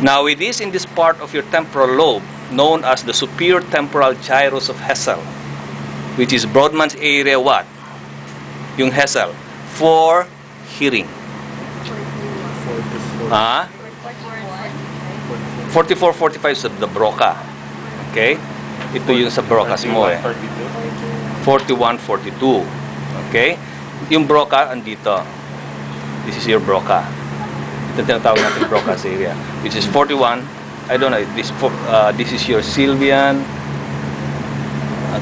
Now, it is in this part of your temporal lobe known as the superior temporal gyrus of Hessel, which is Brodmann's area what? Yung Hessel. For hearing. 44, 45 sa the Broca. Okay? Ito yung sa Broca's mo eh. 41, 42. Okay? Yung Broca, andito. This is your Broca. Ito tinatawag natin Broca's area. Which is 41. I don't know. This is your Sylvian.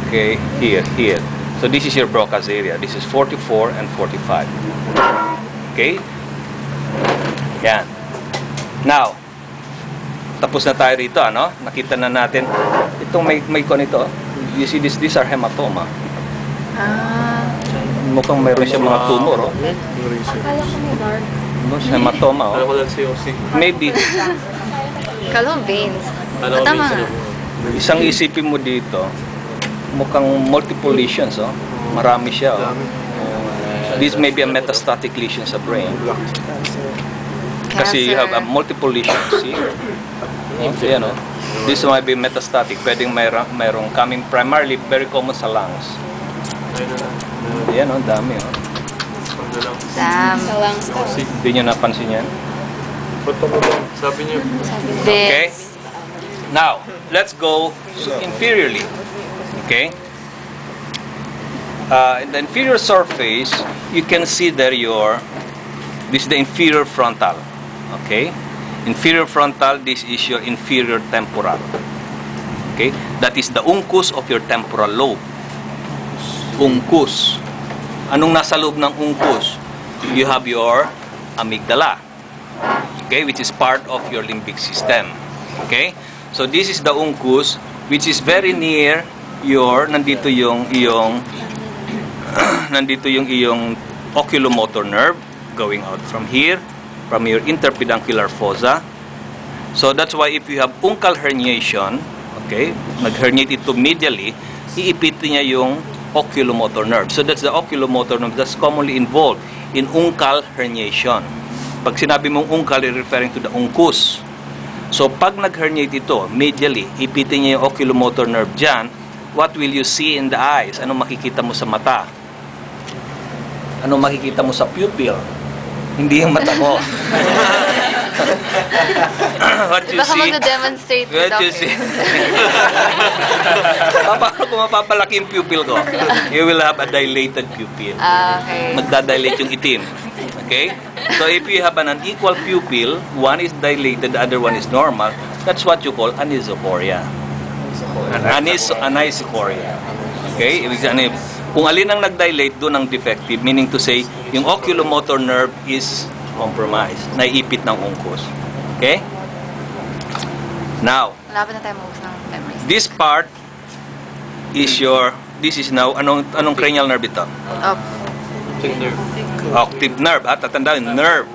Okay? Here. So this is your Broca's area. This is 44 and 45. Okay? Yan. Now, tapos na tayo rito, ano? Nakita na natin itong may kon ito. You see these are hematoma. Mukhang mayroon siya mga tumor, oh. Akala ko may dark. No, hematoma, oh. Maybe. Kala ko veins. Tama nga. Isang isipin mo dito, mukhang multiple lesions, oh. Marami siya, oh. This may be a metastatic lesion sa brain. Kasi you have a multiple lesions, see? Yan, oh. This might be metastatic. Pwedeng mayroong coming primarily, very common sa lungs. Yan, oh, dami, oh. Sa lungs. Hindi nyo napansin yan? Sabi niyo. Okay? Now, let's go inferiorly. Okay? In the inferior surface, you can see there this is the inferior frontal. Okay? Inferior frontal, this is your inferior temporal. Okay? That is the uncus of your temporal lobe. Uncus. Anong nasa loob ng uncus? You have your amygdala. Okay? Which is part of your limbic system. Okay? So this is the uncus, which is very near nandito yung iyong oculomotor nerve going out from here, from your interpeduncular fossa. So that's why if you have uncal herniation, okay, nag-herniate ito medially, iipitin niya yung oculomotor nerve. So that's the oculomotor nerve that's commonly involved in uncal herniation. Pag sinabi mong uncal, you're referring to the uncus. So pag nag-herniate ito medially, ipitin niya yung oculomotor nerve dyan. What will you see in the eyes? Anong makikita mo sa mata? Anong makikita mo sa pupil? Hindi yung mata mo. What you Baka see? mag-demonstrate What you see? Paano kung mapapalaki yung pupil ko? You will have a dilated pupil. Okay. Magdadilate yung itim. Okay? So if you have an unequal pupil, one is dilated, the other one is normal, that's what you call anisocoria. Anisocoria. Okay? Ibig sabihin, kung alin ang nag-dilate, doon ang defective, meaning to say, yung oculomotor nerve is compromised, naiipit ng uncus. Okay? Now, Malapit na tayo mag-ubos ng memories. this part is this is now, anong cranial nerve ito? Octave nerve. Tatandaan, nerve.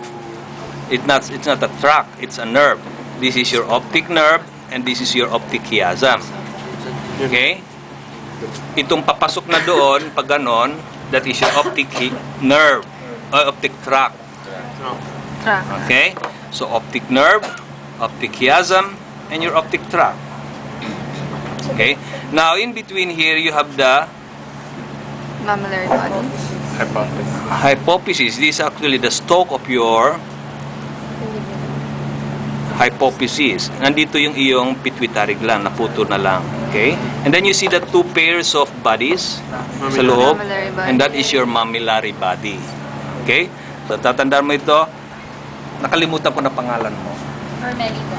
It's not a tract, it's a nerve. This is your optic nerve, and this is your optic chiasm. Okay? Itong papasok na doon, pag ganon, that is your optic nerve, or optic tract. Okay? So, optic nerve, optic chiasm, and your optic tract. Okay? Now, in between here, you have the Mammillary body. hypophysis. This is actually the stalk of your hypophysis. Nandito yung iyong pituitary gland, naputo na lang. Okay? And then you see the two pairs of bodies sa loob. And that is your mammillary body. Okay? So, tatandaan mo ito. Nakalimutan ko na pangalan mo. Carmeli po.